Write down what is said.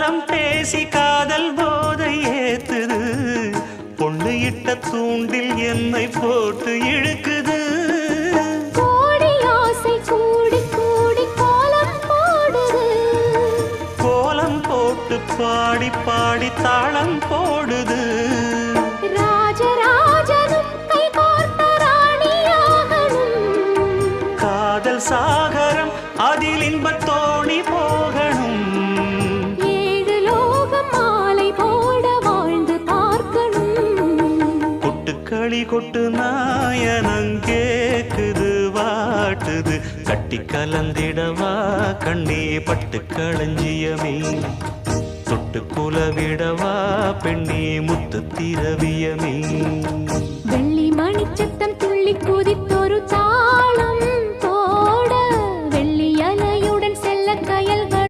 காலம் பேசி காதல் போதை ஏத்துது பொண்ணு இட்ட தூண்டில் என்னை போட்டு இழுக்குது கோடி ஆசை கூடி கூடி கோலம் போடுது கோலம் போட்டு பாடி பாடி தாளம் போடுது ராஜராஜனும் கை கோர்த்த ராணியாகணும் காதல் சாகரம் அதில் இன்பத் தோணி போகணும் ஏழு லோகம் மாலை போட வாழ்ந்து பார்க்கணும் கொட்டுக்களி கொட்டு நாயனங்கேக்குது வாட்டுது கட்டி கலந்திடவா கண்ணே பட்டு களஞ்சியமே தொட்டு குலவிடவா பெண்ணே முத்து திரவியமே வெள்ளி மணிச்சத்தம் துள்ளி குதித்தொரு தாளம்